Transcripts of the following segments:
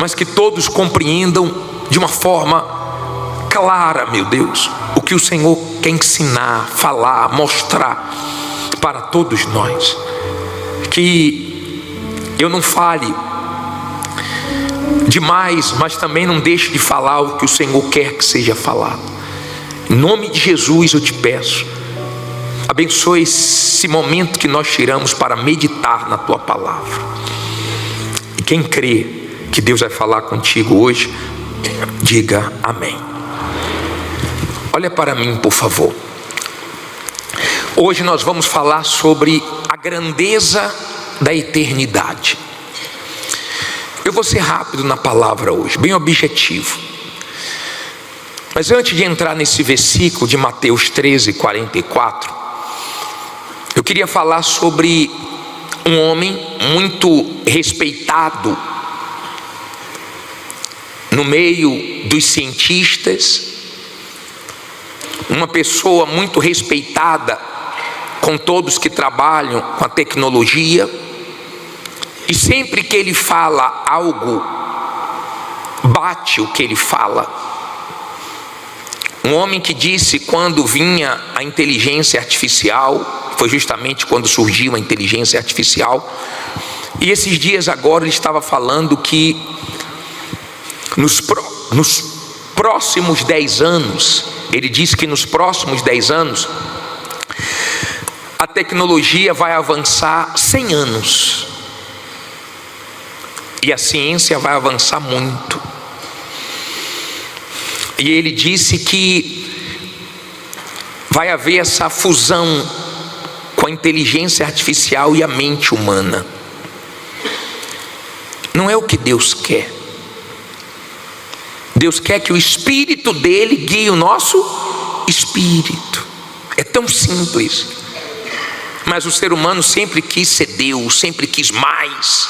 mas que todos compreendam de uma forma clara, meu Deus, o que o Senhor quer ensinar, falar, mostrar para todos nós. Que eu não fale demais, mas também não deixe de falar o que o Senhor quer que seja falado. Em nome de Jesus eu te peço, abençoe esse momento que nós tiramos para meditar na tua palavra. E quem crê que Deus vai falar contigo hoje, diga amém. Olha para mim, por favor. Hoje nós vamos falar sobre a grandeza da eternidade. Eu vou ser rápido na palavra hoje, bem objetivo. Mas antes de entrar nesse versículo de Mateus 13:44, eu queria falar sobre um homem muito respeitado no meio dos cientistas, uma pessoa muito respeitada com todos que trabalham com a tecnologia, e sempre que ele fala algo, bate o que ele fala. Um homem que disse, quando vinha a inteligência artificial, foi justamente quando surgiu a inteligência artificial, e esses dias agora ele estava falando que nos próximos 10 anos, ele disse que nos próximos 10 anos, a tecnologia vai avançar 100 anos. E a ciência vai avançar muito. E ele disse que vai haver essa fusão com a inteligência artificial e a mente humana. Não é o que Deus quer. Deus quer que o Espírito dele guie o nosso espírito. É tão simples. Mas o ser humano sempre quis ser Deus, sempre quis mais.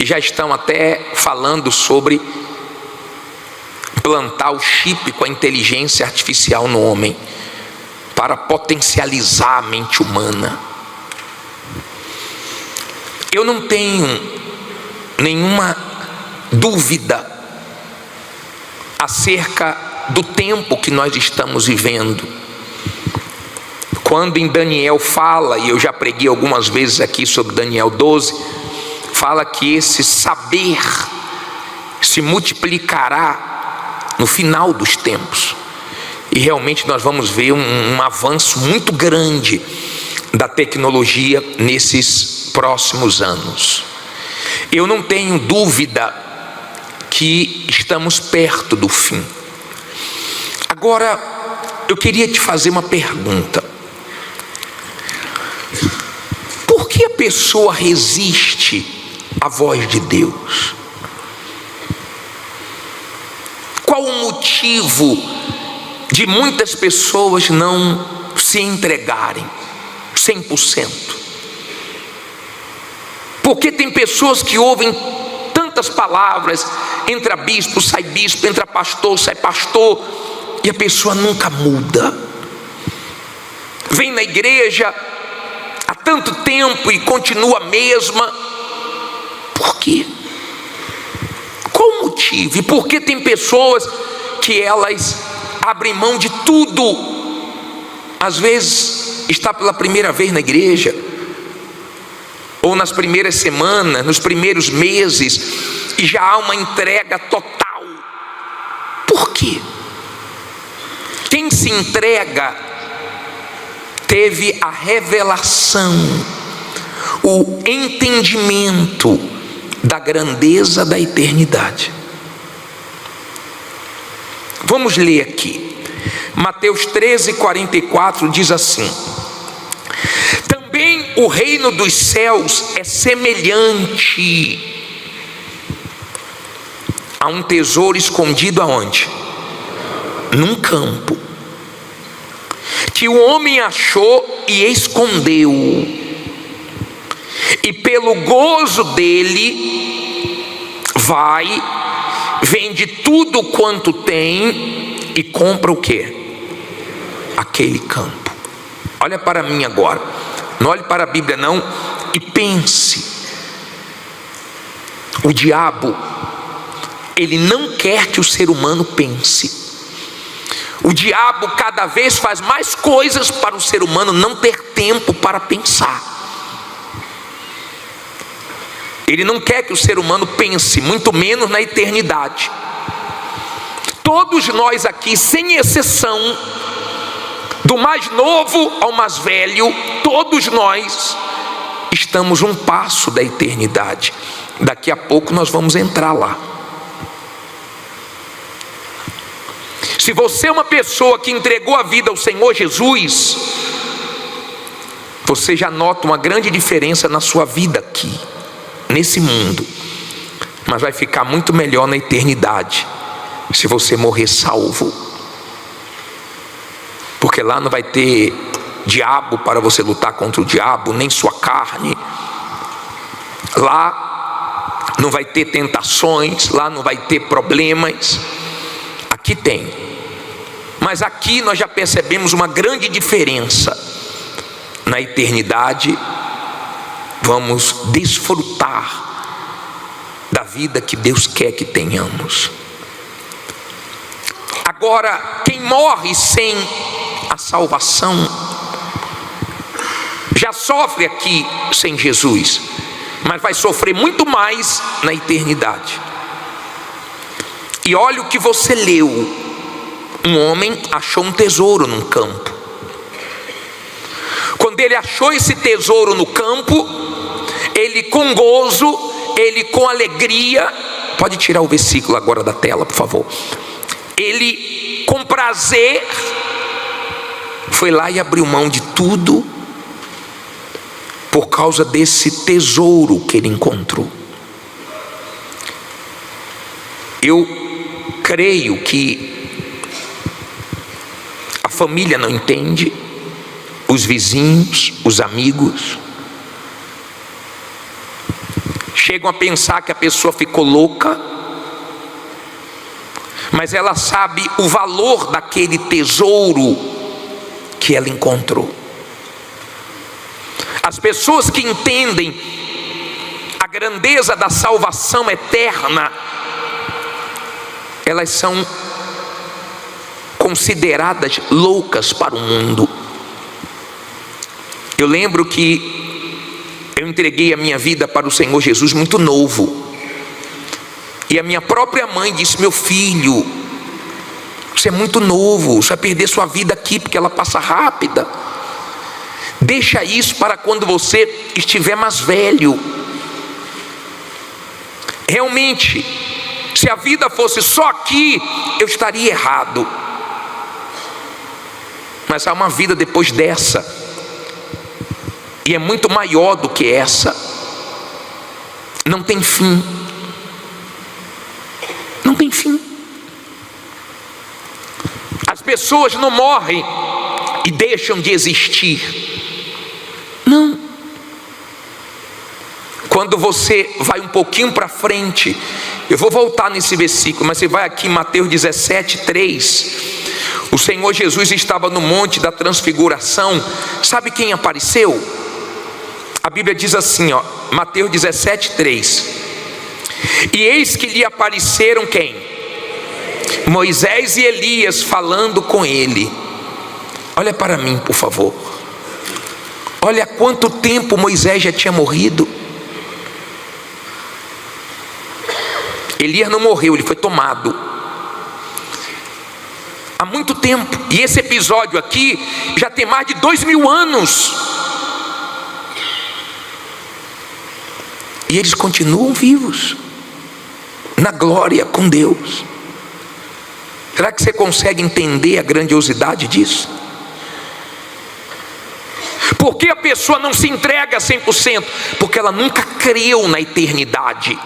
E já estão até falando sobre plantar o chip com a inteligência artificial no homem, para potencializar a mente humana. Eu não tenho nenhuma dúvida acerca do tempo que nós estamos vivendo. Quando em Daniel fala, e eu já preguei algumas vezes aqui sobre Daniel 12, fala que esse saber se multiplicará no final dos tempos. E realmente nós vamos ver um avanço muito grande da tecnologia nesses próximos anos. Eu não tenho dúvida que estamos perto do fim. Agora, eu queria te fazer uma pergunta. Por que a pessoa resiste à voz de Deus? Qual o motivo de muitas pessoas não se entregarem 100%? Porque tem pessoas que ouvem tantas palavras, entra bispo, entra pastor, sai pastor, e a pessoa nunca muda. Vem na igreja há tanto tempo e continua a mesma. Por quê? Qual o motivo? E por que tem pessoas que elas abrem mão de tudo? Às vezes está pela primeira vez na igreja, ou nas primeiras semanas, nos primeiros meses, e já há uma entrega total. Por quê? Quem se entrega teve a revelação, o entendimento da grandeza da eternidade. Vamos ler aqui. Mateus 13:44 diz assim: também o reino dos céus é semelhante a um tesouro escondido aonde? Num campo, que o homem achou e escondeu, e pelo gozo dele vai, vende tudo quanto tem e compra o quê? Aquele campo. Olha para mim agora, não olhe para a Bíblia não, e pense. O diabo, ele não quer que o ser humano pense. O diabo cada vez faz mais coisas para o ser humano não ter tempo para pensar. Ele não quer que o ser humano pense, muito menos na eternidade. Todos nós aqui, sem exceção, do mais novo ao mais velho, todos nós estamos um passo da eternidade. Daqui a pouco nós vamos entrar lá. Se você é uma pessoa que entregou a vida ao Senhor Jesus, você já nota uma grande diferença na sua vida aqui, nesse mundo. Mas vai ficar muito melhor na eternidade, se você morrer salvo. Porque lá não vai ter diabo para você lutar contra o diabo, nem sua carne. Lá não vai ter tentações, lá não vai ter problemas. Aqui tem. Mas aqui nós já percebemos uma grande diferença. Na eternidade, vamos desfrutar da vida que Deus quer que tenhamos. Agora, quem morre sem a salvação, já sofre aqui sem Jesus, mas vai sofrer muito mais na eternidade. E olha o que você leu. Um homem achou um tesouro num campo. Quando ele achou esse tesouro no campo, ele com gozo, ele com alegria, pode tirar o versículo agora da tela, por favor. Ele com prazer foi lá e abriu mão de tudo por causa desse tesouro que ele encontrou. Eu creio que a família não entende, os vizinhos, os amigos chegam a pensar que a pessoa ficou louca, mas ela sabe o valor daquele tesouro que ela encontrou. As pessoas que entendem a grandeza da salvação eterna, elas são consideradas loucas para o mundo. Eu lembro que eu entreguei a minha vida para o Senhor Jesus muito novo, e a minha própria mãe disse: meu filho, você é muito novo, você vai perder sua vida aqui porque ela passa rápida. Deixa isso para quando você estiver mais velho. Realmente, se a vida fosse só aqui, eu estaria errado. Mas há uma vida depois dessa, e é muito maior do que essa. Não tem fim. Não tem fim. As pessoas não morrem e deixam de existir. Não. Quando você vai um pouquinho para frente, eu vou voltar nesse versículo, mas você vai aqui em Mateus 17:3. O Senhor Jesus estava no monte da transfiguração. Sabe quem apareceu? A Bíblia diz assim, Mateus 17:3. E eis que lhe apareceram quem? Moisés e Elias falando com ele. Olha para mim, por favor. Olha quanto tempo Moisés já tinha morrido. Elias não morreu, ele foi tomado há muito tempo. E esse episódio aqui já tem mais de 2000 anos. E eles continuam vivos na glória com Deus. Será que você consegue entender a grandiosidade disso? Por que a pessoa não se entrega a 100%? Porque ela nunca creu na eternidade.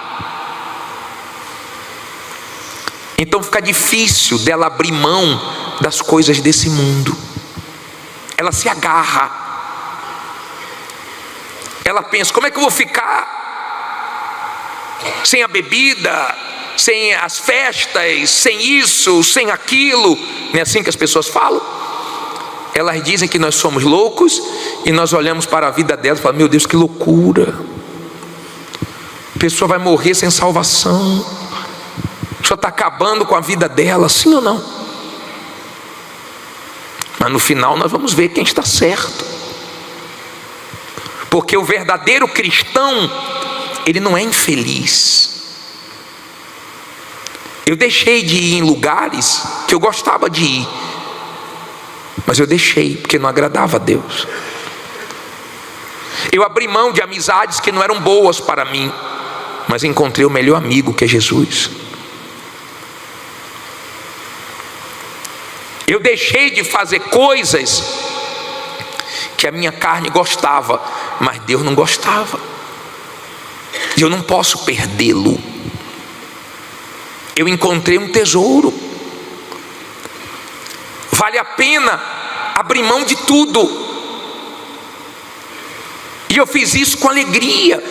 Então fica difícil dela abrir mão das coisas desse mundo. Ela se agarra. Ela pensa: como é que eu vou ficar sem a bebida, sem as festas, sem isso, sem aquilo? Não é assim que as pessoas falam? Elas dizem que nós somos loucos, e nós olhamos para a vida delas e falamos: meu Deus, que loucura. A pessoa vai morrer sem salvação. A pessoa está acabando com a vida dela, sim ou não? Mas no final nós vamos ver quem está certo. Porque o verdadeiro cristão, ele não é infeliz. Eu deixei de ir em lugares que eu gostava de ir, mas eu deixei porque não agradava a Deus. Eu abri mão de amizades que não eram boas para mim, mas encontrei o melhor amigo, que é Jesus. Eu deixei de fazer coisas que a minha carne gostava, mas Deus não gostava. E eu não posso perdê-lo. Eu encontrei um tesouro. Vale a pena abrir mão de tudo. E eu fiz isso com alegria.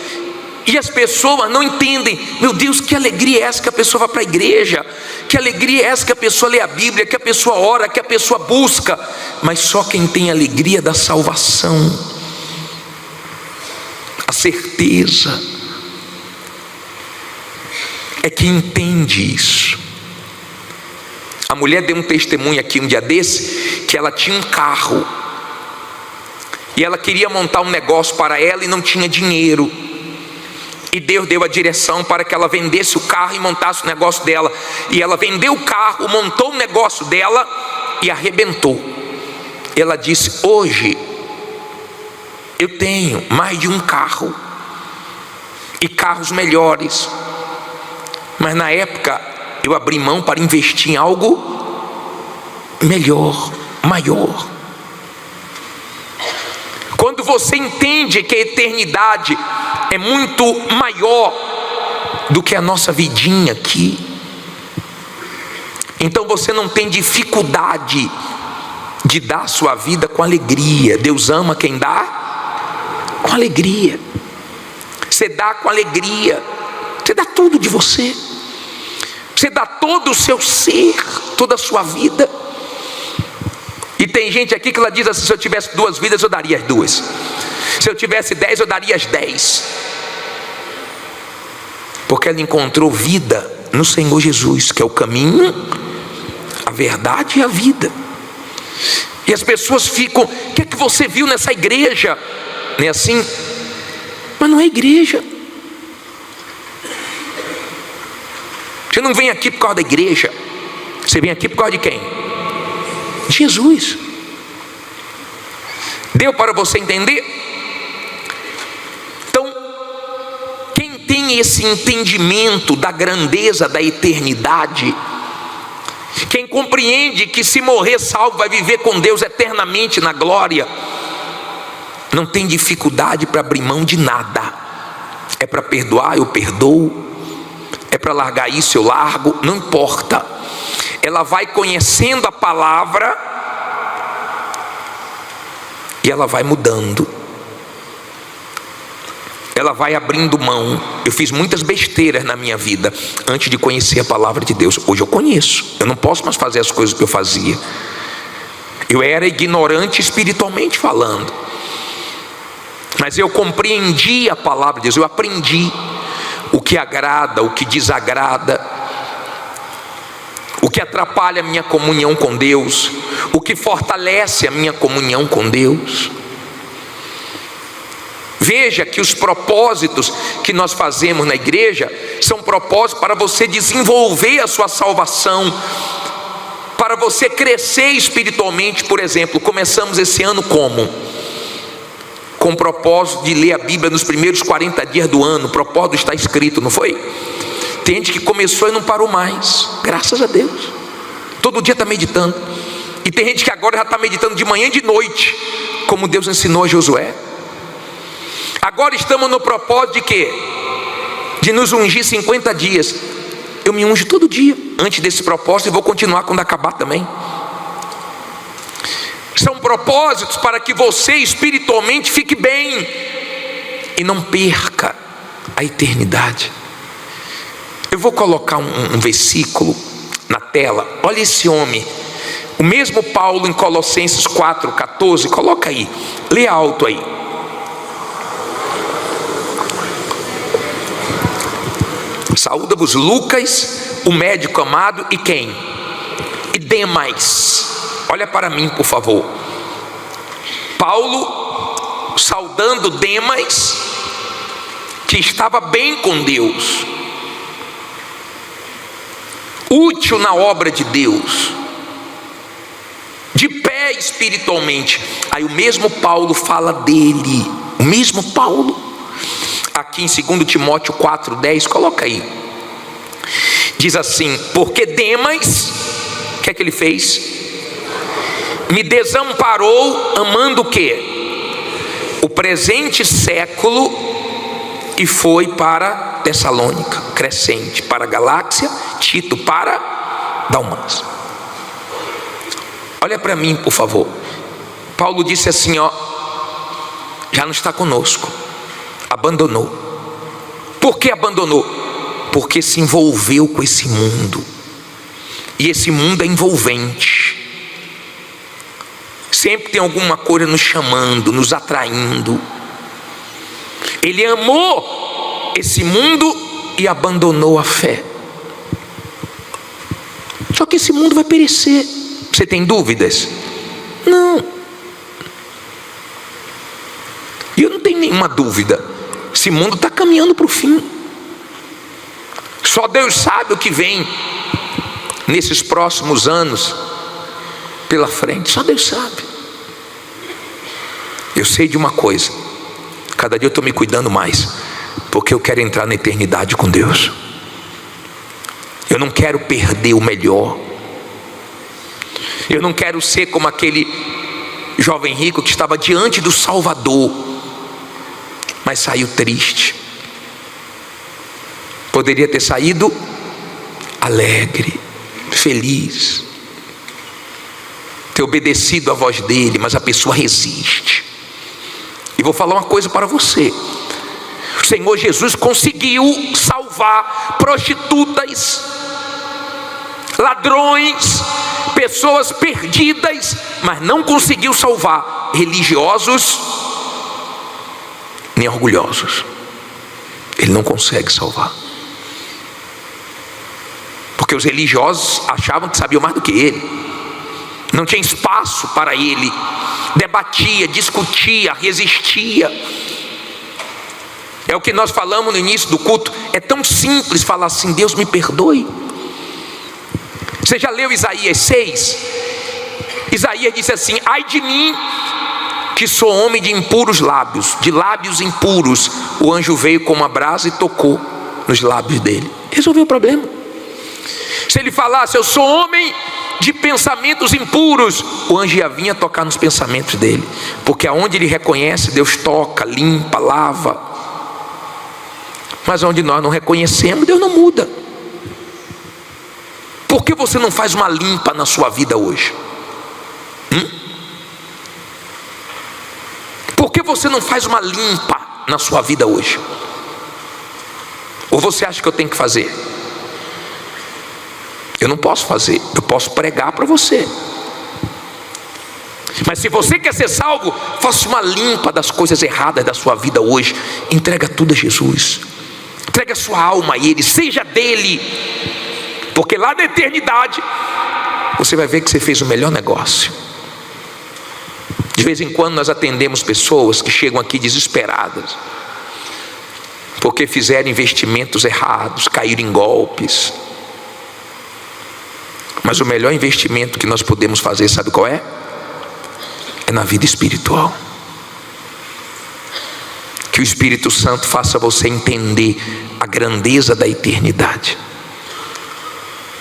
E as pessoas não entendem. Meu Deus, que alegria é essa que a pessoa vai para a igreja? Que alegria é essa que a pessoa lê a Bíblia, que a pessoa ora, que a pessoa busca? Mas só quem tem alegria da salvação, a certeza, é que entende isso. A mulher deu um testemunho aqui um dia desse, que ela tinha um carro, e ela queria montar um negócio para ela e não tinha dinheiro. E Deus deu a direção para que ela vendesse o carro e montasse o negócio dela. E ela vendeu o carro, montou o negócio dela e arrebentou. Ela disse: hoje eu tenho mais de um carro, e carros melhores, mas na época eu abri mão para investir em algo melhor, maior. Quando você entende que a eternidade é muito maior do que a nossa vidinha aqui, então você não tem dificuldade de dar a sua vida com alegria. Deus ama quem dá com alegria. Você dá com alegria, você dá tudo de você, você dá todo o seu ser, toda a sua vida. E tem gente aqui que ela diz assim: se eu tivesse 2 vidas eu daria as 2, se eu tivesse 10 eu daria as 10, porque ela encontrou vida no Senhor Jesus, que é o caminho, a verdade e a vida. E as pessoas ficam: o que é que você viu nessa igreja? Não é assim? Mas não é igreja. Você não vem aqui por causa da igreja, você vem aqui por causa de quem? Jesus. Deu para você entender? Então, quem tem esse entendimento da grandeza da eternidade, quem compreende que se morrer salvo vai viver com Deus eternamente na glória, não tem dificuldade para abrir mão de nada. É para perdoar, eu perdoo. É para largar isso, eu largo. Não importa. Ela vai conhecendo a palavra e ela vai mudando. Ela vai abrindo mão. Eu fiz muitas besteiras na minha vida antes de conhecer a palavra de Deus. Hoje eu conheço. Eu não posso mais fazer as coisas que eu fazia. Eu era ignorante espiritualmente falando, mas eu compreendi a palavra de Deus. Eu aprendi o que agrada, o que desagrada, o que atrapalha a minha comunhão com Deus, o que fortalece a minha comunhão com Deus. Veja que os propósitos que nós fazemos na igreja são propósitos para você desenvolver a sua salvação, para você crescer espiritualmente. Por exemplo, começamos esse ano como? Com o propósito de ler a Bíblia nos primeiros 40 dias do ano. O propósito está escrito, não foi? Tem gente que começou e não parou mais, graças a Deus. Todo dia está meditando. E tem gente que agora já está meditando de manhã e de noite, como Deus ensinou a Josué. Agora estamos no propósito de quê? De nos ungir 50 dias. Eu me unjo todo dia antes desse propósito e vou continuar quando acabar também. São propósitos para que você espiritualmente fique bem e não perca a eternidade. Eu vou colocar um versículo na tela. Olha esse homem, o mesmo Paulo em Colossenses 4,14. Coloca aí, lê alto aí. Saúda-vos Lucas, o médico amado, e quem? E Demas. Olha para mim, por favor. Paulo saudando Demas, que estava bem com Deus, útil na obra de Deus, de pé espiritualmente. Aí o mesmo Paulo fala dele, o mesmo Paulo, aqui em 2 Timóteo 4,10, coloca aí, diz assim: porque Demas, o que é que ele fez? Me desamparou, amando o quê? O presente século, e foi para Tessalônica, Crescente para Galácia, Tito para Dalmácia. Olha para mim, por favor. Paulo disse assim, ó, já não está conosco, abandonou. Por que abandonou? Porque se envolveu com esse mundo, e esse mundo é envolvente. Sempre tem alguma coisa nos chamando, nos atraindo. Ele amou esse mundo e abandonou a fé. Só que esse mundo vai perecer. Você tem dúvidas? Não. E eu não tenho nenhuma dúvida. Esse mundo está caminhando para o fim. Só Deus sabe o que vem nesses próximos anos pela frente. Só Deus sabe. Eu sei de uma coisa: cada dia eu estou me cuidando mais, porque eu quero entrar na eternidade com Deus. Eu não quero perder o melhor. Eu não quero ser como aquele jovem rico que estava diante do Salvador, mas saiu triste. Poderia ter saído alegre, feliz, ter obedecido a voz dele, mas a pessoa resiste. E vou falar uma coisa para você: o Senhor Jesus conseguiu salvar prostitutas, ladrões, pessoas perdidas, mas não conseguiu salvar religiosos nem orgulhosos. Ele não consegue salvar, porque os religiosos achavam que sabiam mais do que ele. Não tinha espaço para ele. Debatia, discutia, resistia. É o que nós falamos no início do culto. É tão simples falar assim: Deus me perdoe. Você já leu Isaías 6? Isaías disse assim: ai de mim, que sou homem de impuros lábios, de lábios impuros. O anjo veio com uma brasa e tocou nos lábios dele. Resolveu o problema. Se ele falasse: eu sou homem de pensamentos impuros, o anjo ia vir tocar nos pensamentos dele, porque aonde ele reconhece, Deus toca, limpa, lava. Mas onde nós não reconhecemos, Deus não muda. Por que você não faz uma limpa na sua vida hoje? Por que você não faz uma limpa na sua vida hoje? Ou você acha que eu tenho que fazer? Eu não posso fazer, eu posso pregar para você. Mas se você quer ser salvo, faça uma limpa das coisas erradas da sua vida hoje. Entrega tudo a Jesus. Entrega a sua alma a Ele, seja dele. Porque lá na eternidade você vai ver que você fez o melhor negócio. De vez em quando nós atendemos pessoas que chegam aqui desesperadas, porque fizeram investimentos errados, caíram em golpes. Mas o melhor investimento que nós podemos fazer, sabe qual é? É na vida espiritual. Que o Espírito Santo faça você entender a grandeza da eternidade.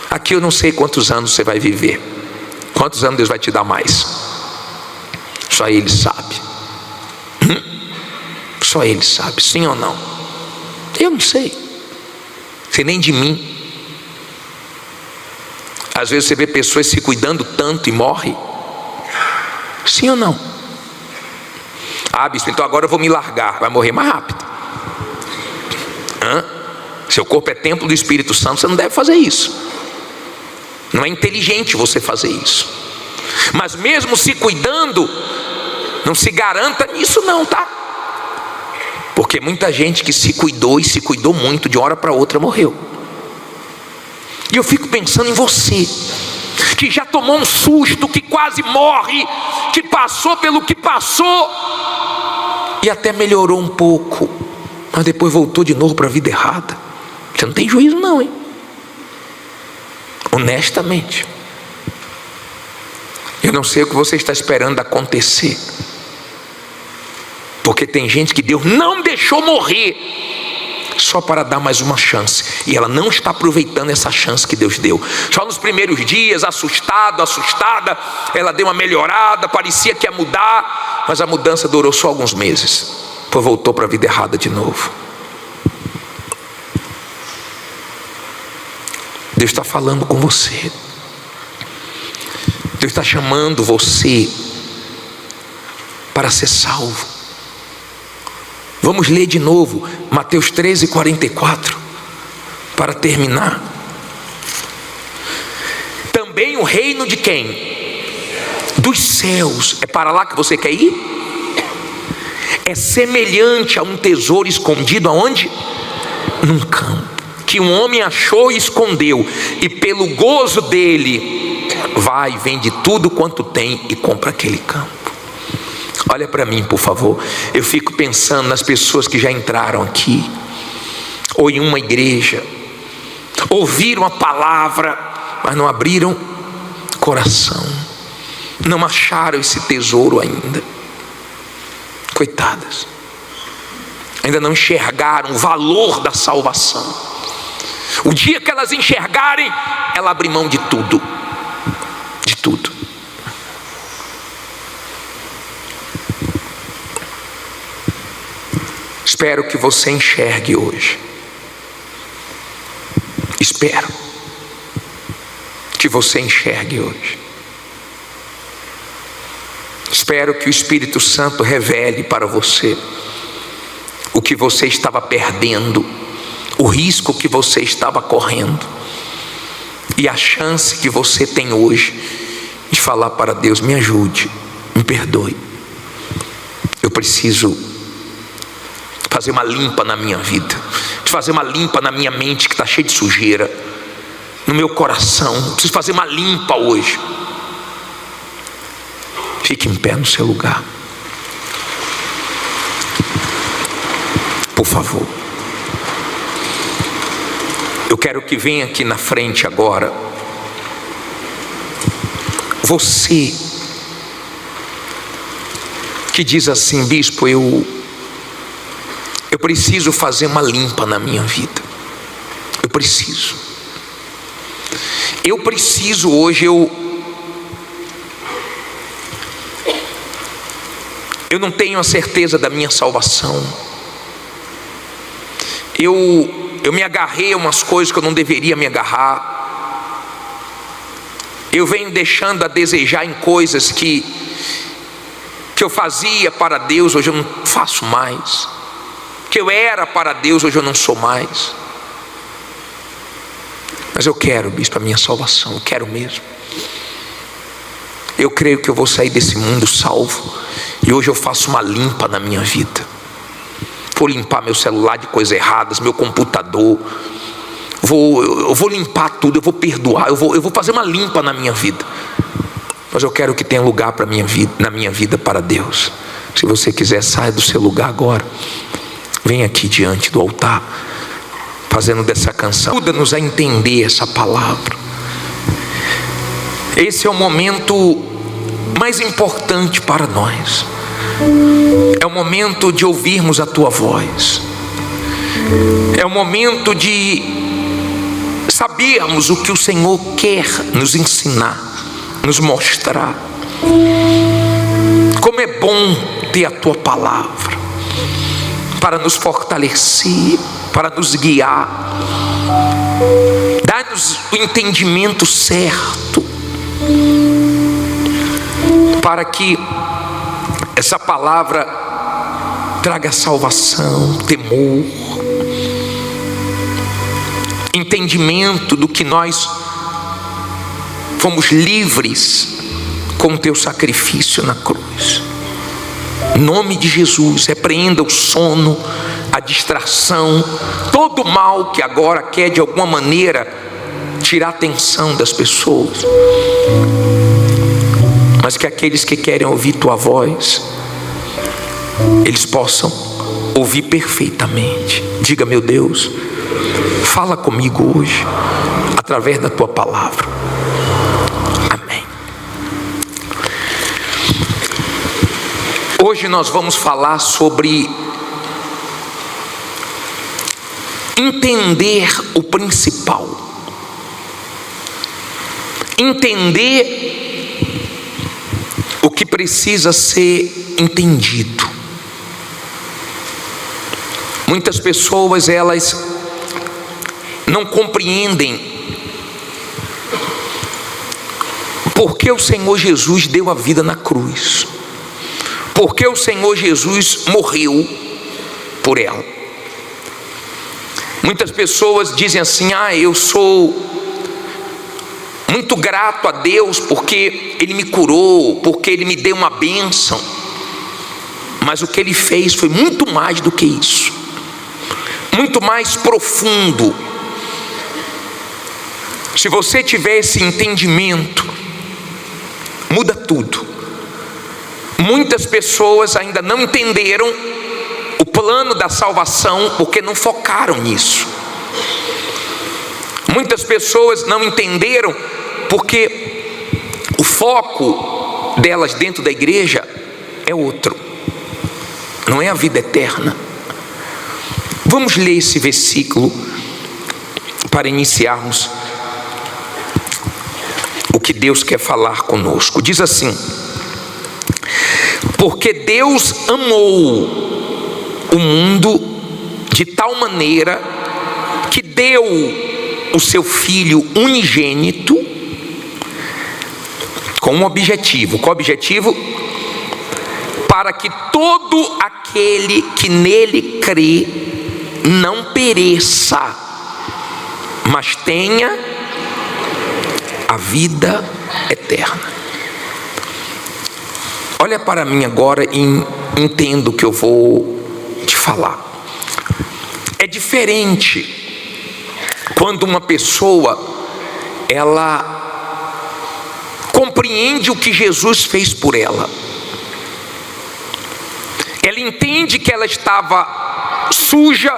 Aqui eu não sei quantos anos você vai viver, quantos anos Deus vai te dar mais. Só Ele sabe. Só Ele sabe, sim ou não? Eu não sei. Sei nem de mim. Às vezes você vê pessoas se cuidando tanto e morre. Sim ou não? Ah, bispo, então agora eu vou me largar. Vai morrer mais rápido. Seu corpo é templo do Espírito Santo, você não deve fazer isso. Não é inteligente você fazer isso. Mas mesmo se cuidando, não se garanta nisso não, tá? Porque muita gente que se cuidou e se cuidou muito, de uma hora para outra morreu. E eu fico pensando em você, que já tomou um susto, que quase morre, que passou pelo que passou e até melhorou um pouco, mas depois voltou de novo para a vida errada. Você não tem juízo não, hein? Honestamente, eu não sei o que você está esperando acontecer, porque tem gente que Deus não deixou morrer só para dar mais uma chance, e ela não está aproveitando essa chance que Deus deu. Só nos primeiros dias, assustada, ela deu uma melhorada, parecia que ia mudar, mas a mudança durou só alguns meses, depois voltou para a vida errada de novo. Deus está falando com você, Deus está chamando você para ser salvo. Vamos ler de novo Mateus 13:44 para terminar. Também o reino de quem? Dos céus. É para lá que você quer ir? É semelhante a um tesouro escondido aonde? Num campo, que um homem achou e escondeu, e pelo gozo dele vai e vende tudo quanto tem e compra aquele campo. Olha para mim, por favor. Eu fico pensando nas pessoas que já entraram aqui, ou em uma igreja, ouviram a palavra, mas não abriram coração, não acharam esse tesouro ainda. Coitadas, ainda não enxergaram o valor da salvação. O dia que elas enxergarem, ela abre mão de tudo, de tudo. Espero que você enxergue hoje. Espero que você enxergue hoje. Espero que o Espírito Santo revele para você o que você estava perdendo, o risco que você estava correndo e a chance que você tem hoje de falar para Deus: me ajude, me perdoe, eu preciso fazer uma limpa na minha vida, de fazer uma limpa na minha mente que está cheia de sujeira, no meu coração. Eu preciso fazer uma limpa hoje. Fique em pé no seu lugar, por favor. Eu quero que venha aqui na frente agora você que diz assim: bispo, eu preciso fazer uma limpa na minha vida. Eu preciso hoje, eu não tenho a certeza da minha salvação. Eu me agarrei a umas coisas que eu não deveria me agarrar. Eu venho deixando a desejar em coisas que eu fazia para Deus, hoje eu não faço mais. Que eu era para Deus, hoje eu não sou mais. Mas eu quero, bispo, a minha salvação. Eu quero mesmo. Eu creio que eu vou sair desse mundo salvo, e hoje eu faço uma limpa na minha vida. Vou limpar meu celular de coisas erradas, meu computador. Eu vou limpar tudo, eu vou perdoar, eu vou fazer uma limpa na minha vida. Mas eu quero que tenha lugar para na minha vida para Deus. Se você quiser, saia do seu lugar agora. Vem aqui diante do altar, fazendo dessa canção. Ajuda-nos a entender essa palavra. Esse é o momento mais importante para nós. É o momento de ouvirmos a tua voz. É o momento de sabermos o que o Senhor quer nos ensinar, nos mostrar. Como é bom ter a tua palavra para nos fortalecer, para nos guiar. Dá-nos o entendimento certo, para que essa palavra traga salvação, temor, entendimento do que nós fomos livres com o teu sacrifício na cruz. Em nome de Jesus, repreenda o sono, a distração, todo o mal que agora quer de alguma maneira tirar a atenção das pessoas, mas que aqueles que querem ouvir tua voz, eles possam ouvir perfeitamente. Diga: meu Deus, fala comigo hoje, através da tua palavra. Amém. Hoje nós vamos falar sobre entender o principal. Entender o que precisa ser entendido. Muitas pessoas, elas não compreendem por que o Senhor Jesus deu a vida na cruz, por que o Senhor Jesus morreu por ela. Muitas pessoas dizem assim: eu sou muito grato a Deus porque Ele me curou, porque Ele me deu uma bênção. Mas o que Ele fez foi muito mais do que isso, muito mais profundo. Se você tiver esse entendimento, muda tudo. Muitas pessoas ainda não entenderam o plano da salvação porque não focaram nisso. Muitas pessoas não entenderam porque o foco delas dentro da igreja é outro, não é a vida eterna. Vamos ler esse versículo para iniciarmos o que Deus quer falar conosco. Diz assim: porque Deus amou o mundo de tal maneira que deu o seu Filho unigênito com um objetivo. Qual objetivo? Para que todo aquele que nele crê não pereça, mas tenha a vida eterna. Olha para mim agora e entenda o que eu vou te falar. É diferente quando uma pessoa, ela compreende o que Jesus fez por ela. Ela entende que ela estava suja,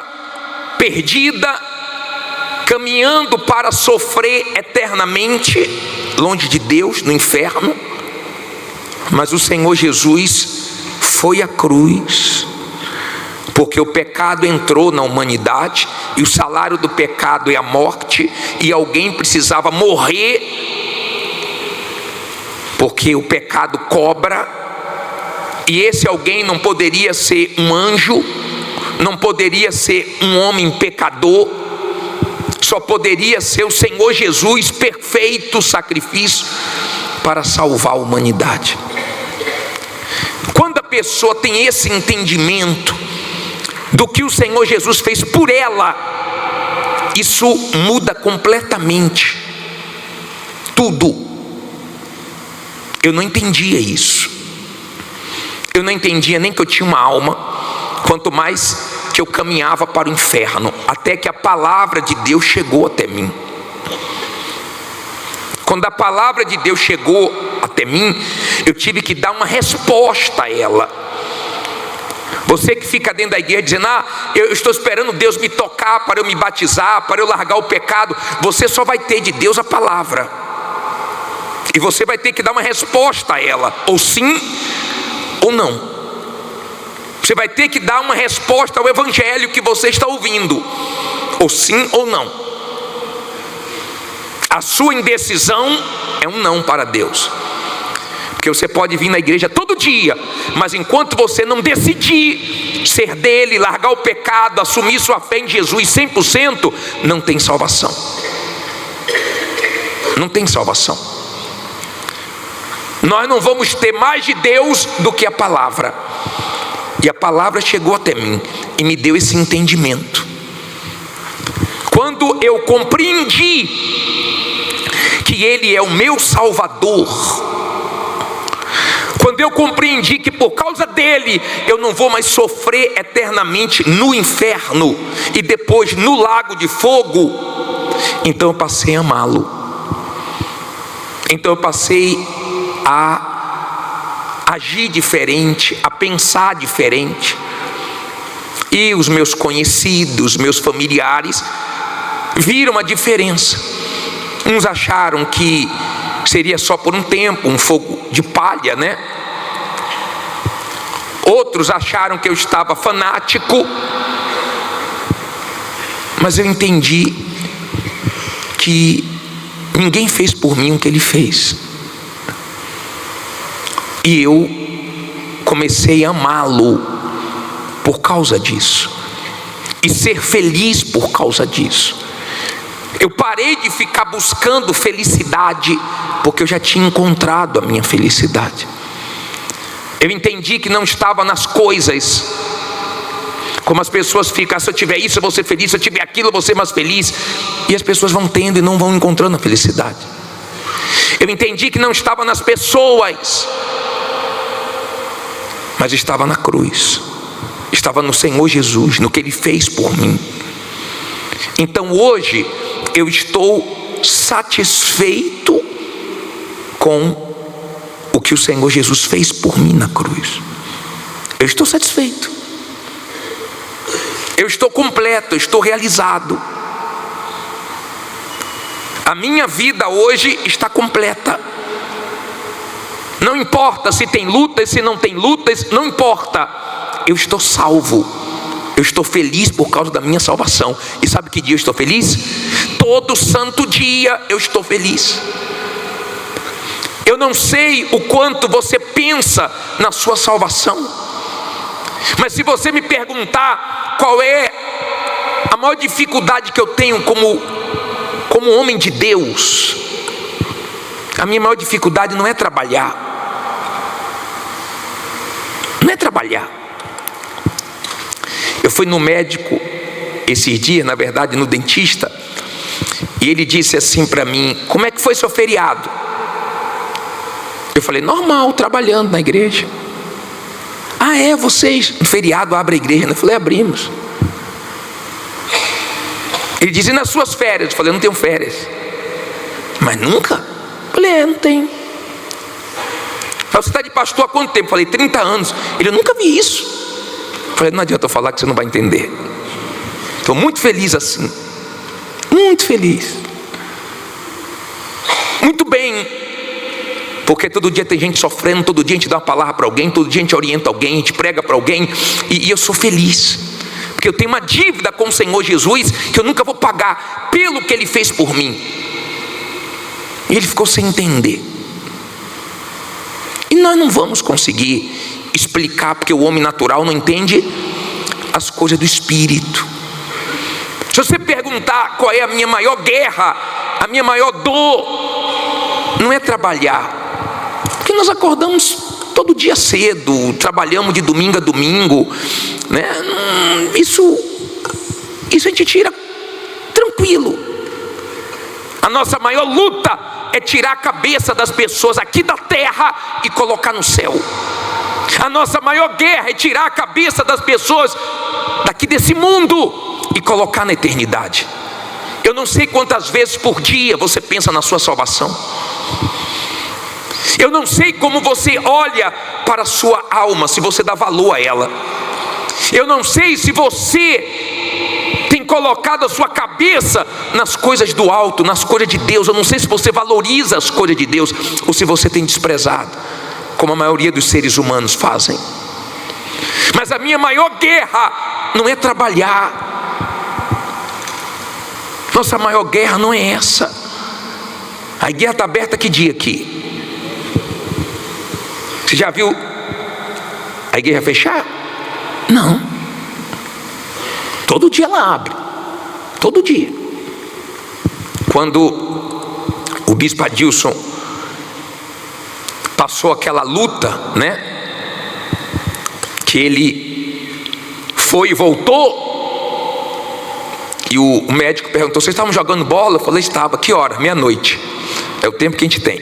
perdida, caminhando para sofrer eternamente longe de Deus, no inferno. Mas o Senhor Jesus foi à cruz, porque o pecado entrou na humanidade, e o salário do pecado é a morte, e alguém precisava morrer, porque o pecado cobra, e esse alguém não poderia ser um anjo, não poderia ser um homem pecador, só poderia ser o Senhor Jesus, perfeito sacrifício para salvar a humanidade. Quando a pessoa tem esse entendimento do que o Senhor Jesus fez por ela, isso muda completamente tudo. Eu não entendia isso. Eu não entendia nem que eu tinha uma alma, quanto mais que eu caminhava para o inferno, até que a palavra de Deus chegou até mim. Quando a palavra de Deus chegou até mim, eu tive que dar uma resposta a ela. Você que fica dentro da igreja dizendo: eu estou esperando Deus me tocar para eu me batizar, para eu largar o pecado. Você só vai ter de Deus a palavra, e você vai ter que dar uma resposta a ela, ou sim ou não. Você vai ter que dar uma resposta ao evangelho que você está ouvindo, ou sim ou não. A sua indecisão é um não para Deus. Porque você pode vir na igreja todo dia, mas enquanto você não decidir ser dele, largar o pecado, assumir sua fé em Jesus 100%, não tem salvação. Não tem salvação. Nós não vamos ter mais de Deus do que a palavra. E a palavra chegou até mim e me deu esse entendimento. Quando eu compreendi que Ele é o meu Salvador, quando eu compreendi que por causa dele eu não vou mais sofrer eternamente no inferno e depois no lago de fogo, Então eu passei a amá-lo. Então eu passei a agir diferente, a pensar diferente. E os meus conhecidos, meus familiares viram a diferença. Uns acharam que seria só por um tempo, um fogo de palha, né? Outros acharam que eu estava fanático. Mas eu entendi que ninguém fez por mim o que ele fez. E eu comecei a amá-lo por causa disso, e ser feliz por causa disso. Eu parei de ficar buscando felicidade, porque eu já tinha encontrado a minha felicidade. Eu entendi que não estava nas coisas, como as pessoas ficam: se eu tiver isso eu vou ser feliz, se eu tiver aquilo eu vou ser mais feliz. E as pessoas vão tendo e não vão encontrando a felicidade. Eu entendi que não estava nas pessoas, mas estava na cruz, estava no Senhor Jesus, no que Ele fez por mim. Então hoje eu estou satisfeito com o que o Senhor Jesus fez por mim na cruz. Eu estou satisfeito, eu estou completo, eu estou realizado. A minha vida hoje está completa. Não importa se tem lutas, se não tem lutas, não importa. Eu estou salvo. Eu estou feliz por causa da minha salvação. E sabe que dia eu estou feliz? Todo santo dia eu estou feliz. Eu não sei o quanto você pensa na sua salvação, mas se você me perguntar qual é a maior dificuldade que eu tenho como homem de Deus, a minha maior dificuldade não é trabalhar. Não é trabalhar. Eu fui no médico esses dias, na verdade no dentista, e ele disse assim para mim: como é que foi seu feriado? Eu falei: normal, trabalhando na igreja. Ah, é? Vocês no feriado abrem a igreja? Eu falei: abrimos. Ele disse: e nas suas férias? Eu falei: eu não tenho férias. Mas nunca? Eu falei: não tenho. Você está de pastor há quanto tempo? Eu falei: 30 anos. Ele: eu nunca vi isso. Eu falei: não adianta eu falar que você não vai entender. Estou muito feliz assim. Muito feliz. Muito bem. Porque todo dia tem gente sofrendo, todo dia a gente dá uma palavra para alguém, todo dia a gente orienta alguém, a gente prega para alguém, e eu sou feliz. Porque eu tenho uma dívida com o Senhor Jesus que eu nunca vou pagar pelo que Ele fez por mim. E ele ficou sem entender. E nós não vamos conseguir explicar, porque o homem natural não entende as coisas do Espírito. Se você perguntar qual é a minha maior guerra, a minha maior dor, não é trabalhar, porque nós acordamos todo dia cedo, trabalhamos de domingo a domingo, né? Isso a gente tira tranquilo. A nossa maior luta é tirar a cabeça das pessoas aqui da terra e colocar no céu. A nossa maior guerra é tirar a cabeça das pessoas daqui desse mundo e colocar na eternidade. Eu não sei quantas vezes por dia você pensa na sua salvação. Eu não sei como você olha para a sua alma, se você dá valor a ela. Eu não sei se você tem colocado a sua cabeça nas coisas do alto, nas coisas de Deus. Eu não sei se você valoriza as coisas de Deus, ou se você tem desprezado, como a maioria dos seres humanos fazem. Mas a minha maior guerra não é trabalhar. Nossa maior guerra não é essa. A guerra está aberta que dia aqui? Você já viu a igreja fechar? Não. Todo dia ela abre. Todo dia. Quando o bispo Adilson passou aquela luta, né? Que ele foi e voltou. E o médico perguntou: vocês estavam jogando bola? Eu falei: estava. Que hora? Meia-noite. É o tempo que a gente tem.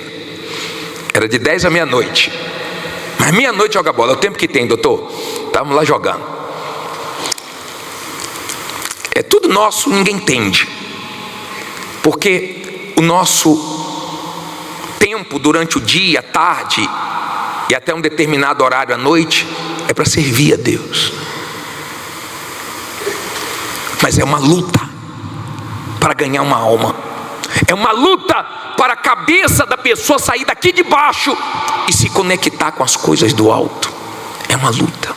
Era de 10 à meia-noite. Mas meia-noite joga bola, é o tempo que tem, doutor. Estávamos lá jogando. É tudo nosso, ninguém entende. Porque o nosso tempo durante o dia, à tarde e até um determinado horário à noite é para servir a Deus. Mas é uma luta para ganhar uma alma. É uma luta para a cabeça da pessoa sair daqui de baixo e se conectar com as coisas do alto. É uma luta.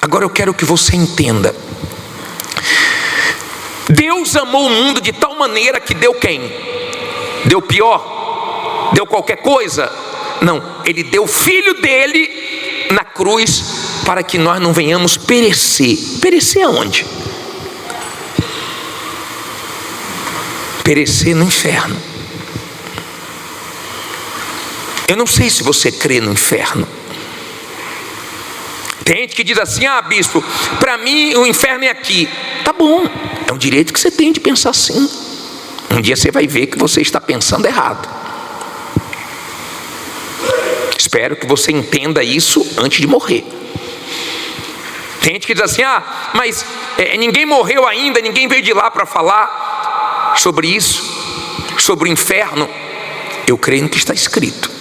Agora eu quero que você entenda. Deus amou o mundo de tal maneira que deu quem? Deu pior? Deu qualquer coisa? Não, Ele deu o Filho dele na cruz para que nós não venhamos perecer. Perecer aonde? Perecer no inferno. Eu não sei se você crê no inferno. Tem gente que diz assim: ah, bispo, para mim o inferno é aqui. Tá bom, é um direito que você tem de pensar assim. Um dia você vai ver que você está pensando errado. Espero que você entenda isso antes de morrer. Tem gente que diz assim: ah, mas ninguém morreu ainda, ninguém veio de lá para falar sobre isso, sobre o inferno. Eu creio no que está escrito.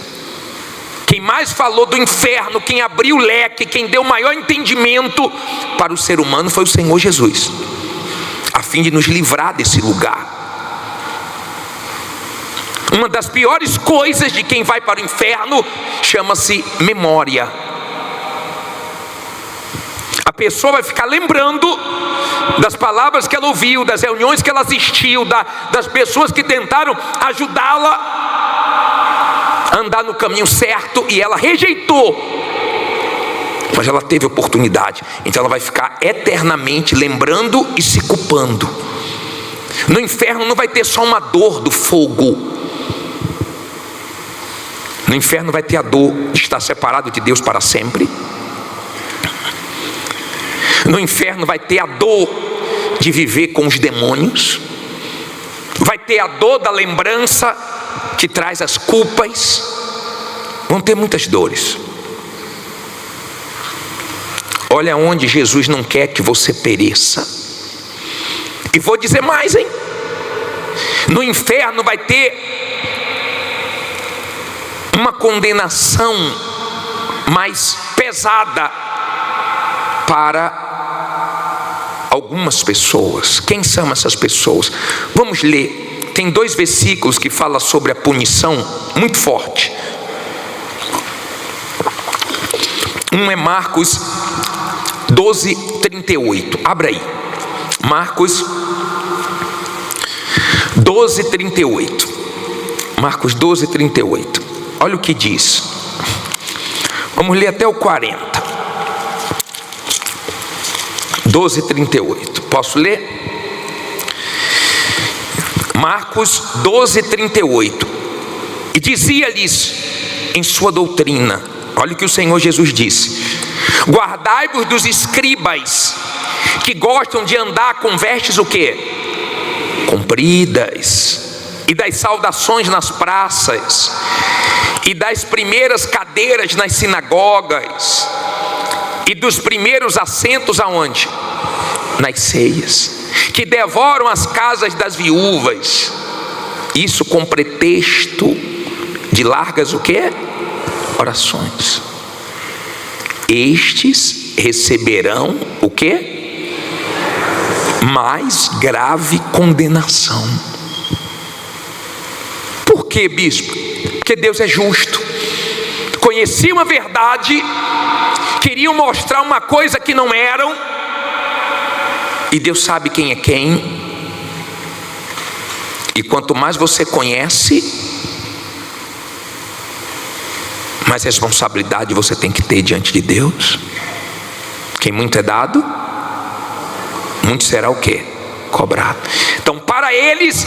Quem mais falou do inferno, quem abriu o leque, quem deu o maior entendimento para o ser humano foi o Senhor Jesus, a fim de nos livrar desse lugar. Uma das piores coisas de quem vai para o inferno chama-se memória. A pessoa vai ficar lembrando das palavras que ela ouviu, das reuniões que ela assistiu, das pessoas que tentaram ajudá-la a andar no caminho certo e ela rejeitou, mas ela teve oportunidade. Então ela vai ficar eternamente lembrando e se culpando. No inferno não vai ter só uma dor do fogo. No inferno vai ter a dor de estar separado de Deus para sempre. No inferno vai ter a dor de viver com os demônios. Vai ter a dor da lembrança que traz as culpas. Vão ter muitas dores. Olha onde Jesus não quer que você pereça. E vou dizer mais, hein? No inferno vai ter uma condenação mais pesada para algumas pessoas. Quem são essas pessoas? Vamos ler. Tem 2 versículos que falam sobre a punição muito forte. Um é Marcos 12:38. Abra aí. Marcos 12:38. Marcos 12:38. Olha o que diz. Vamos ler até o 40. 12:38. Posso ler? Marcos 12:38. E dizia-lhes em sua doutrina, olha o que o Senhor Jesus disse: guardai-vos dos escribas, que gostam de andar com vestes o quê? Compridas, e das saudações nas praças, e das primeiras cadeiras nas sinagogas, e dos primeiros assentos aonde? Nas ceias, que devoram as casas das viúvas, isso com pretexto de largas o quê? Orações. Estes receberão o quê? Mais grave condenação. Por quê, bispo? Porque Deus é justo. Conheciam a verdade, queriam mostrar uma coisa que não eram, e Deus sabe quem é quem. E quanto mais você conhece, mais responsabilidade você tem que ter diante de Deus. Quem muito é dado, muito será o quê? Cobrado. Então para eles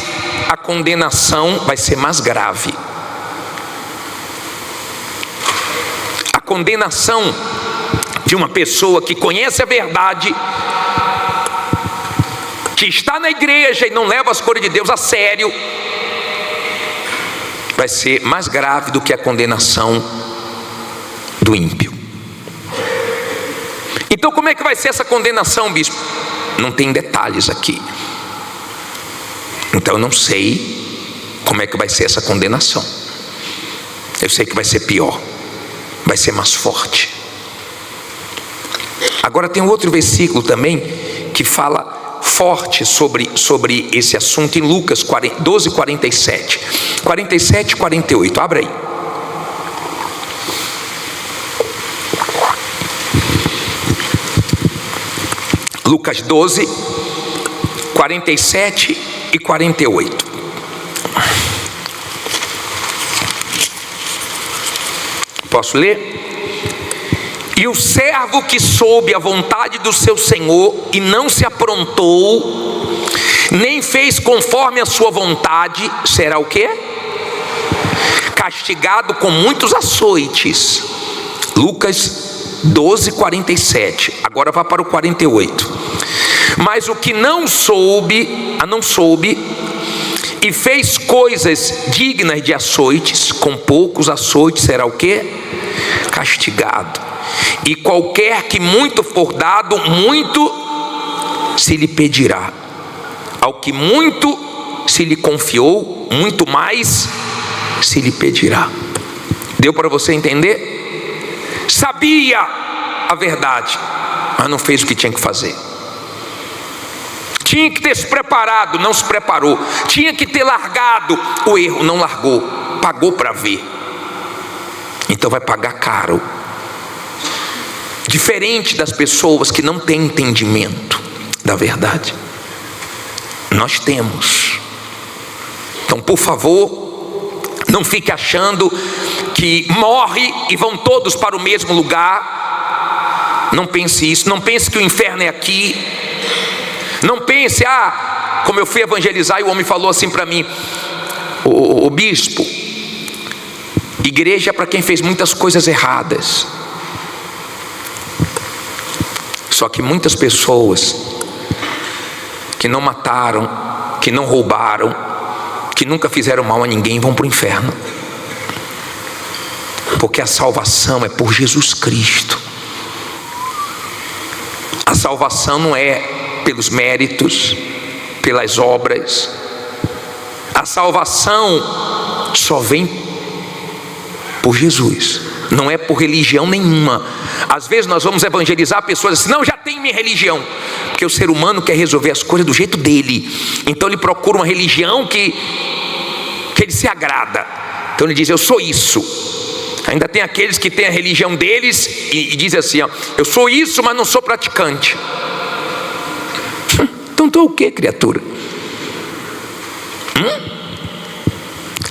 a condenação vai ser mais grave. A condenação de uma pessoa que conhece a verdade, que está na igreja e não leva as coisas de Deus a sério, vai ser mais grave do que a condenação do ímpio. Então como é que vai ser essa condenação, bispo? Não tem detalhes aqui. Então eu não sei como é que vai ser essa condenação. Eu sei que vai ser pior, vai ser mais forte. Agora tem outro versículo também que fala forte sobre esse assunto em Lucas 12, 47 e 48, abra aí. Lucas 12, 47 e 48. Posso ler? E o servo que soube a vontade do seu senhor e não se aprontou, nem fez conforme a sua vontade, será o quê? Castigado com muitos açoites. Lucas 12, 47. Agora vá para o 48. Mas o que não soube e fez coisas dignas de açoites, com poucos açoites será o quê? Castigado. E qualquer que muito for dado, muito se lhe pedirá. Ao que muito se lhe confiou, muito mais se lhe pedirá. Deu para você entender? Sabia a verdade, mas não fez o que tinha que fazer. Tinha que ter se preparado, não se preparou. Tinha que ter largado o erro, não largou. Pagou para ver. Então vai pagar caro. Diferente das pessoas que não têm entendimento da verdade. Nós temos. Então, por favor, não fique achando que morre e vão todos para o mesmo lugar. Não pense isso. Não pense que o inferno é aqui. Não pense, como eu fui evangelizar e o homem falou assim para mim: o bispo, igreja é para quem fez muitas coisas erradas. Só que muitas pessoas que não mataram, que não roubaram, que nunca fizeram mal a ninguém, vão para o inferno. Porque a salvação é por Jesus Cristo. A salvação não é pelos méritos, pelas obras. A salvação só vem por Jesus, não é por religião nenhuma. Às vezes nós vamos evangelizar pessoas assim: não, já tem minha religião. Porque o ser humano quer resolver as coisas do jeito dele. Então ele procura uma religião que ele se agrada. Então ele diz: eu sou isso. Ainda tem aqueles que têm a religião deles e dizem assim: eu sou isso, mas não sou praticante. Então tu é o que, criatura?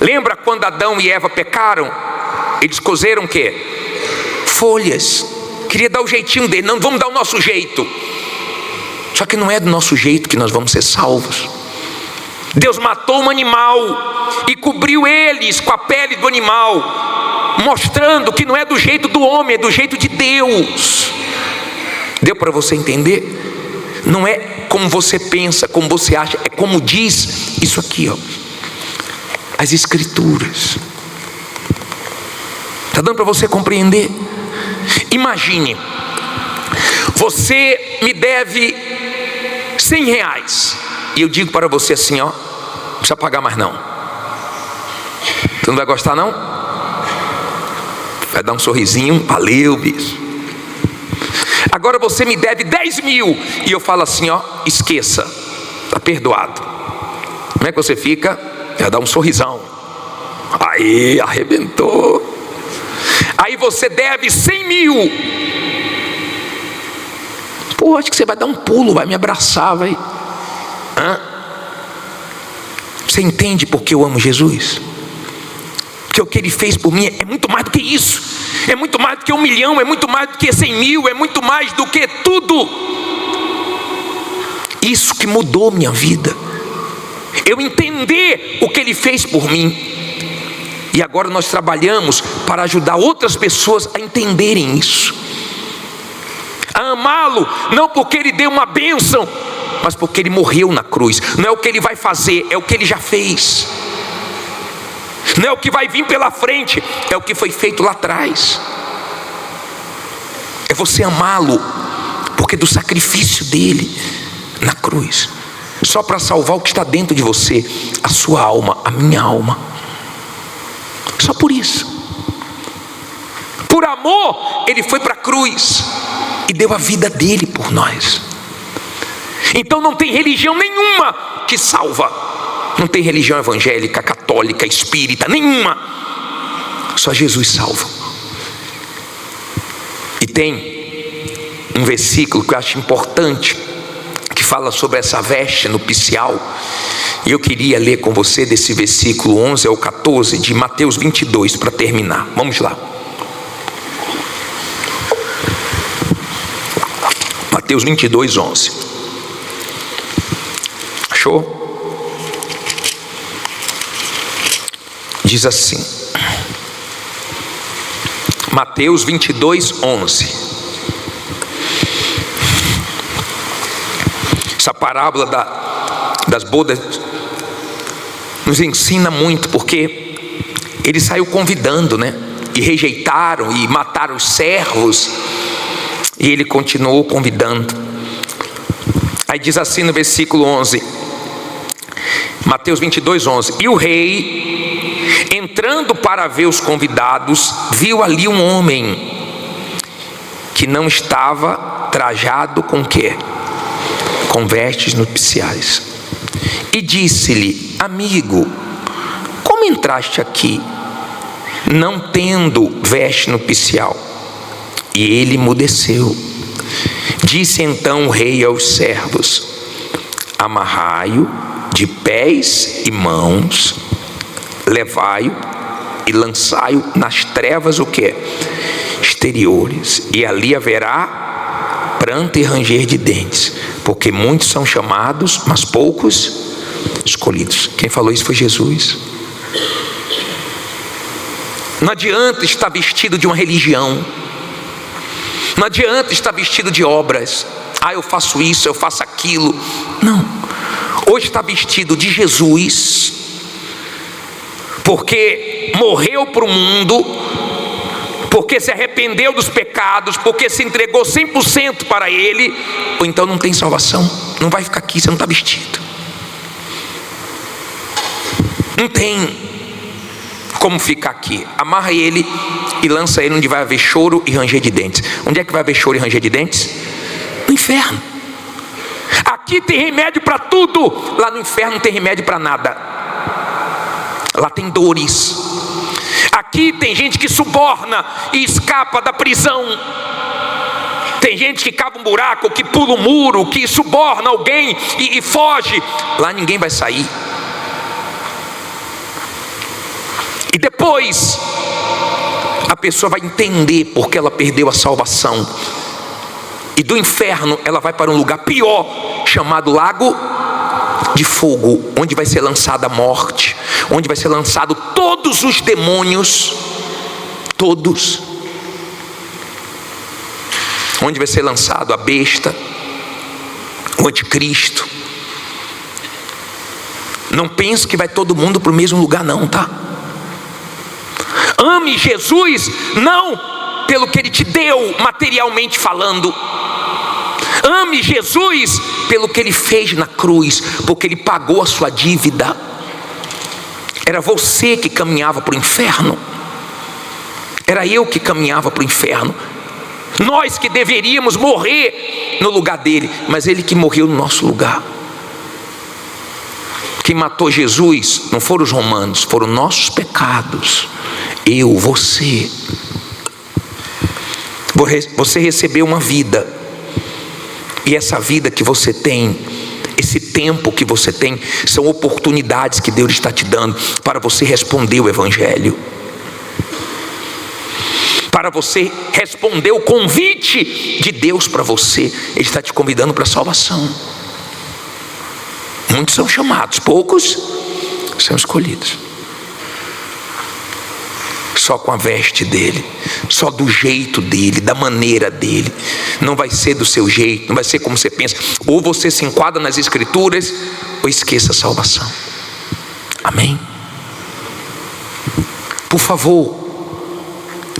Lembra quando Adão e Eva pecaram? Eles cozeram o quê? Folhas. Queria dar o jeitinho dele. Não, vamos dar o nosso jeito. Só que não é do nosso jeito que nós vamos ser salvos. Deus matou um animal e cobriu eles com a pele do animal, mostrando que não é do jeito do homem, é do jeito de Deus. Deu para você entender? Não é como você pensa, como você acha, é como diz isso aqui, as Escrituras. Está dando para você compreender? Imagine, você me deve R$100 e eu digo para você assim: não precisa pagar mais não. Tu não vai gostar não? Vai dar um sorrisinho, valeu, bicho. Agora você me deve 10 mil e eu falo assim: esqueça, está perdoado. Como é que você fica? Vai dar um sorrisão. Aí, arrebentou. Aí você deve 100 mil. Pô, acho que você vai dar um pulo, vai me abraçar, vai. Você entende porque eu amo Jesus? Porque o que Ele fez por mim é muito mais do que isso. É muito mais do que 1 milhão, é muito mais do que 100 mil, é muito mais do que tudo. Isso que mudou minha vida. Eu entender o que Ele fez por mim. E agora nós trabalhamos para ajudar outras pessoas a entenderem isso. A amá-lo, não porque Ele deu uma bênção, mas porque Ele morreu na cruz. Não é o que Ele vai fazer, é o que Ele já fez. Não é o que vai vir pela frente, é o que foi feito lá atrás. É você amá-lo porque do sacrifício dele na cruz. só para salvar o que está dentro de você, a sua alma, a minha alma. Só por isso. Por amor, ele foi para a cruz e deu a vida dele por nós. Então não tem religião nenhuma que salva. Não tem religião evangélica, católica, espírita, nenhuma. Só Jesus salva. E tem um versículo que eu acho importante, que fala sobre essa veste nupcial. E eu queria ler com você desse versículo 11 ao 14 de Mateus 22 para terminar. Vamos lá. Mateus 22, 11. Achou? Diz assim. Mateus 22, 11. Essa parábola das bodas nos ensina muito, porque ele saiu convidando, né? E rejeitaram e mataram os servos, e ele continuou convidando. Aí diz assim no versículo 11, Mateus 22, 11: E o rei, entrando para ver os convidados, viu ali um homem que não estava trajado com quê? Com vestes nupciais. E disse-lhe: Amigo, como entraste aqui, não tendo veste nupcial? E ele emudeceu. Disse então o rei aos servos: Amarrai-o de pés e mãos, levai-o e lançai-o nas trevas o quê? Exteriores, e ali haverá pranto e ranger de dentes, porque muitos são chamados, mas poucos escolhidos. Quem falou isso foi Jesus. Não adianta estar vestido de uma religião, não adianta estar vestido de obras. Eu faço isso, eu faço aquilo. Não. Hoje está vestido de Jesus, porque morreu para o mundo, porque se arrependeu dos pecados, porque se entregou 100% para Ele. Ou então não tem salvação. Não vai ficar aqui, você não está vestido. Não tem como ficar aqui. Amarra ele e lança ele onde vai haver choro e ranger de dentes. Onde é que vai haver choro e ranger de dentes? No inferno. Aqui tem remédio para tudo, lá no inferno não tem remédio para nada. Lá tem dores. Aqui tem gente que suborna e escapa da prisão. Tem gente que cava um buraco, que pula um muro, que suborna alguém e foge. Lá ninguém vai sair. E depois a pessoa vai entender porque ela perdeu a salvação. E do inferno ela vai para um lugar pior, chamado lago de fogo, onde vai ser lançada a morte, onde vai ser lançado todos os demônios, todos, onde vai ser lançado a besta, o anticristo. Não pense que vai todo mundo para o mesmo lugar não, tá? Ame Jesus, não pelo que Ele te deu materialmente falando. Ame Jesus pelo que Ele fez na cruz, porque Ele pagou a sua dívida. Era você que caminhava para o inferno, era eu que caminhava para o inferno. Nós que deveríamos morrer no lugar dele, mas Ele que morreu no nosso lugar. Quem matou Jesus não foram os romanos, foram nossos pecados. Eu, você. Você recebeu uma vida, e essa vida que você tem, esse tempo que você tem, são oportunidades que Deus está te dando para você responder o Evangelho, para você responder o convite de Deus para você. Ele está te convidando para a salvação. Muitos são chamados, poucos são escolhidos. Só com a veste dele, só do jeito dele, da maneira dele. Não vai ser do seu jeito, não vai ser como você pensa. Ou você se enquadra nas escrituras, ou esqueça a salvação. Amém? Por favor,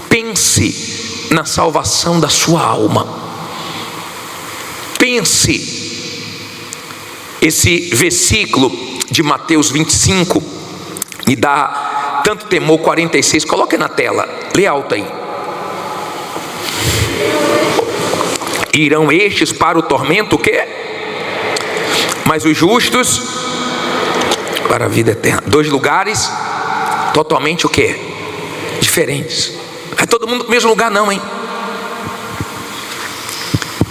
pense na salvação da sua alma. Pense Esse versículo de Mateus 25 me dá tanto temor. 46, coloca na tela, lê alto aí. Irão estes para o tormento, o quê? Mas os justos para a vida eterna. 2 lugares totalmente o quê? Diferentes. Não é todo mundo no mesmo lugar não, hein?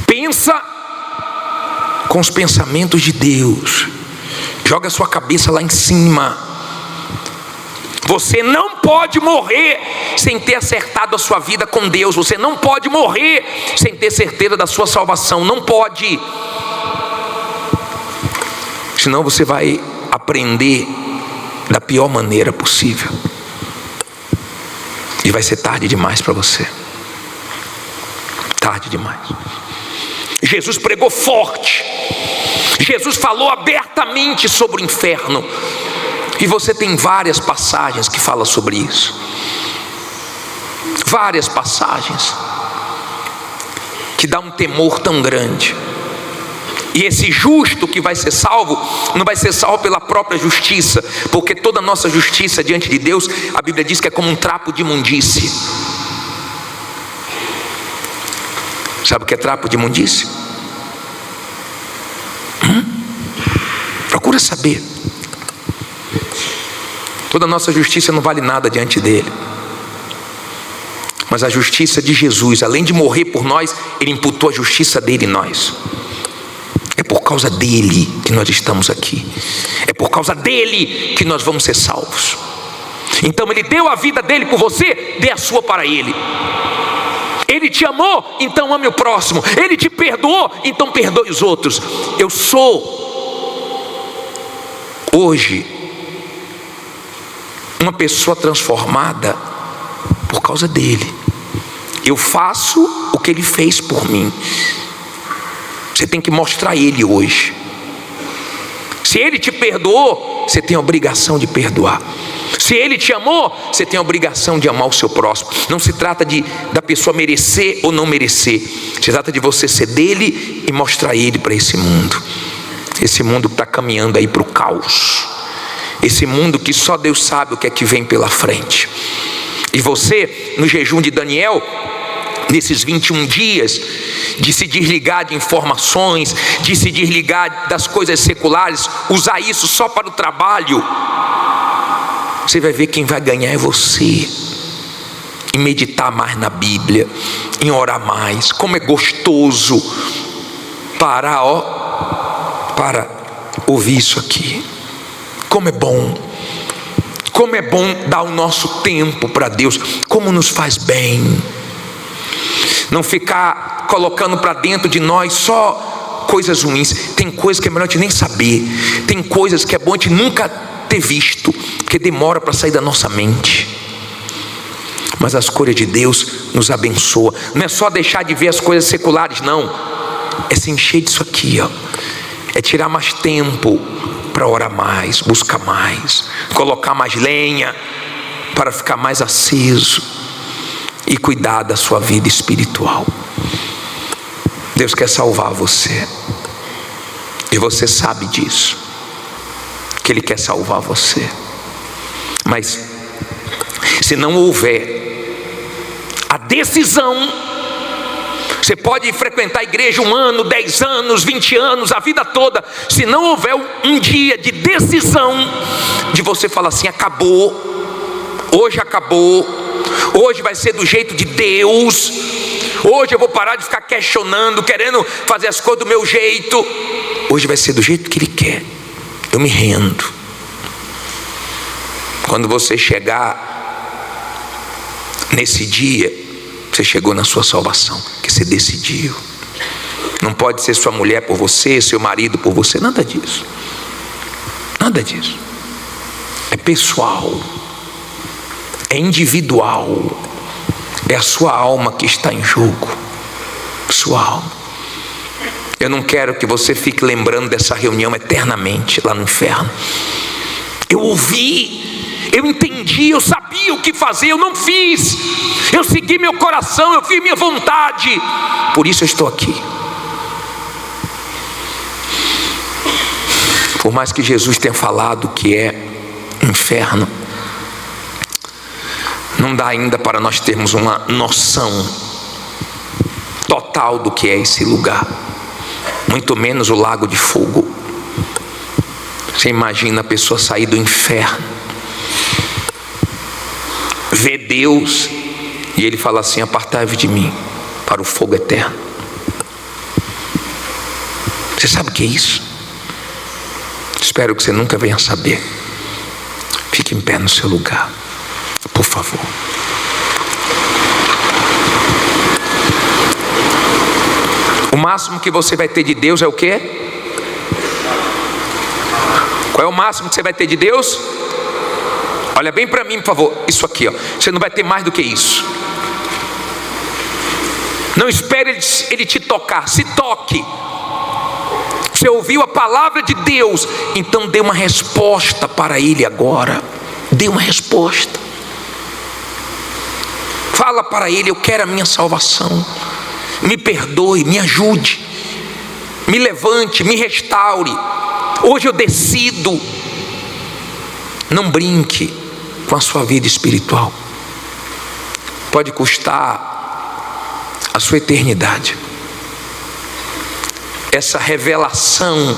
Pensa com os pensamentos de Deus. Joga a sua cabeça lá em cima. Você não pode morrer sem ter acertado a sua vida com Deus. Você não pode morrer sem ter certeza da sua salvação. Não pode. Senão você vai aprender da pior maneira possível. E vai ser tarde demais para você. Tarde demais. Jesus pregou forte. Jesus falou abertamente sobre o inferno. E você tem várias passagens que falam sobre isso. Várias passagens que dá um temor tão grande. E esse justo que vai ser salvo, não vai ser salvo pela própria justiça, porque toda a nossa justiça diante de Deus, a Bíblia diz que é como um trapo de imundície. Sabe o que é trapo de imundície? Procura saber. Toda a nossa justiça não vale nada diante dele. Mas a justiça de Jesus, além de morrer por nós, ele imputou a justiça dele em nós. É por causa dele que nós estamos aqui. É por causa dele que nós vamos ser salvos. Então ele deu a vida dele por você, dê a sua para ele. Ele te amou, então ame o próximo. Ele te perdoou, então perdoe os outros. Eu sou hoje uma pessoa transformada por causa dele. Eu faço o que ele fez por mim. Você tem que mostrar a ele hoje. Se ele te perdoou, você tem a obrigação de perdoar. Se ele te amou, você tem a obrigação de amar o seu próximo. Não se trata da pessoa merecer ou não merecer. Se trata de você ser dele e mostrar ele para esse mundo. Esse mundo que está caminhando aí para o caos. Esse mundo que só Deus sabe o que é que vem pela frente. E você, no jejum de Daniel, nesses 21 dias, de se desligar de informações, de se desligar das coisas seculares, usar isso só para o trabalho, você vai ver quem vai ganhar é você. Em meditar mais na Bíblia, em orar mais. Como é gostoso parar, para ouvir isso aqui. Como é bom. Como é bom dar o nosso tempo para Deus. Como nos faz bem. Não ficar colocando para dentro de nós só coisas ruins. Tem coisas que é melhor a gente nem saber. Tem coisas que é bom a gente nunca ter visto, porque demora para sair da nossa mente. Mas as coisas de Deus nos abençoa. Não é só deixar de ver as coisas seculares, não. É se encher disso aqui, é tirar mais tempo para orar mais, buscar mais, colocar mais lenha para ficar mais aceso e cuidar da sua vida espiritual. Deus quer salvar você, e você sabe disso, que Ele quer salvar você. Mas se não houver a decisão, você pode frequentar a igreja 1 ano, 10 anos, 20 anos, a vida toda. Se não houver um dia de decisão, de você falar assim: acabou, hoje acabou, hoje vai ser do jeito de Deus, hoje eu vou parar de ficar questionando, querendo fazer as coisas do meu jeito, hoje vai ser do jeito que Ele quer, eu me rendo. Quando você chegar nesse dia, você chegou na sua salvação, que você decidiu. Não pode ser sua mulher por você, seu marido por você, nada disso. Nada disso. É pessoal, é individual, é a sua alma que está em jogo. Sua alma. Eu não quero que você fique lembrando dessa reunião eternamente lá no inferno. Eu ouvi, eu entendi, eu sabia o que fazer, eu não fiz. Eu segui meu coração, eu fiz minha vontade. Por isso eu estou aqui. Por mais que Jesus tenha falado que é inferno, não dá ainda para nós termos uma noção total do que é esse lugar, muito menos o lago de fogo. Você imagina a pessoa sair do inferno, ver Deus, e ele fala assim: apartai-vos de mim para o fogo eterno. Você sabe o que é isso? Espero que você nunca venha saber. Fique em pé no seu lugar, por favor. O máximo que você vai ter de Deus é o quê? Qual é o máximo que você vai ter de Deus? Olha bem para mim, por favor. Isso aqui, ó. Você não vai ter mais do que isso. Não espere ele te tocar. Se toque. Você ouviu a palavra de Deus, então dê uma resposta para Ele agora. Dê uma resposta. Fala para Ele: eu quero a minha salvação. Me perdoe, me ajude, me levante, me restaure. Hoje eu decido. Não brinque com a sua vida espiritual. Pode custar a sua eternidade. Essa revelação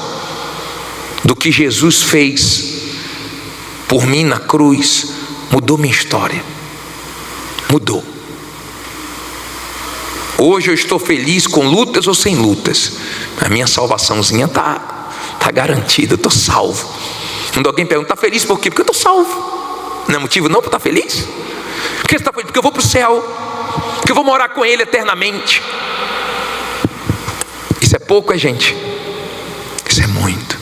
do que Jesus fez por mim na cruz mudou minha história. Mudou. Hoje eu estou feliz com lutas ou sem lutas. A minha salvaçãozinha está garantida, eu estou salvo. Quando alguém pergunta: está feliz por quê? Porque eu estou salvo. Não é motivo não para estar feliz? Por que você está feliz? Porque eu vou para o céu, porque eu vou morar com Ele eternamente. Isso é pouco, gente? Isso é muito.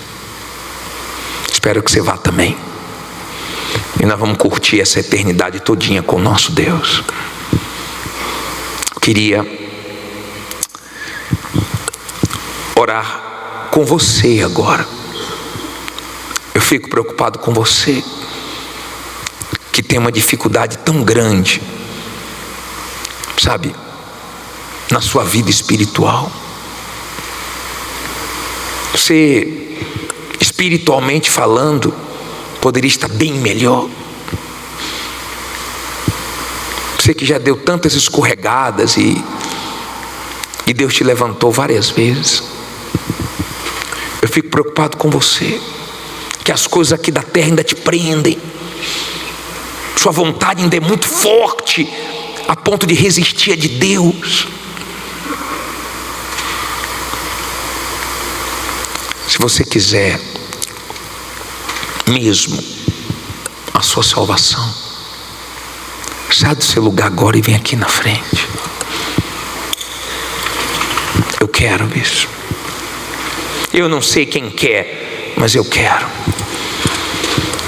Espero que você vá também. E nós vamos curtir essa eternidade todinha com o nosso Deus. Eu queria orar com você agora. Eu fico preocupado com você que tem uma dificuldade tão grande, sabe, na sua vida espiritual. Você, espiritualmente falando, poderia estar bem melhor. Você que já deu tantas escorregadas e Deus te levantou várias vezes. Eu fico preocupado com você, que as coisas aqui da terra ainda te prendem. Sua vontade ainda é muito forte, a ponto de resistir a de Deus. Se você quiser mesmo a sua salvação, sai do seu lugar agora e vem aqui na frente. Eu quero isso. Eu não sei quem quer, mas eu quero.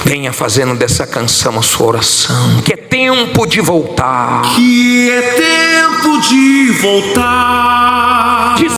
Venha fazendo dessa canção a sua oração. Que é tempo de voltar. Que é tempo de voltar.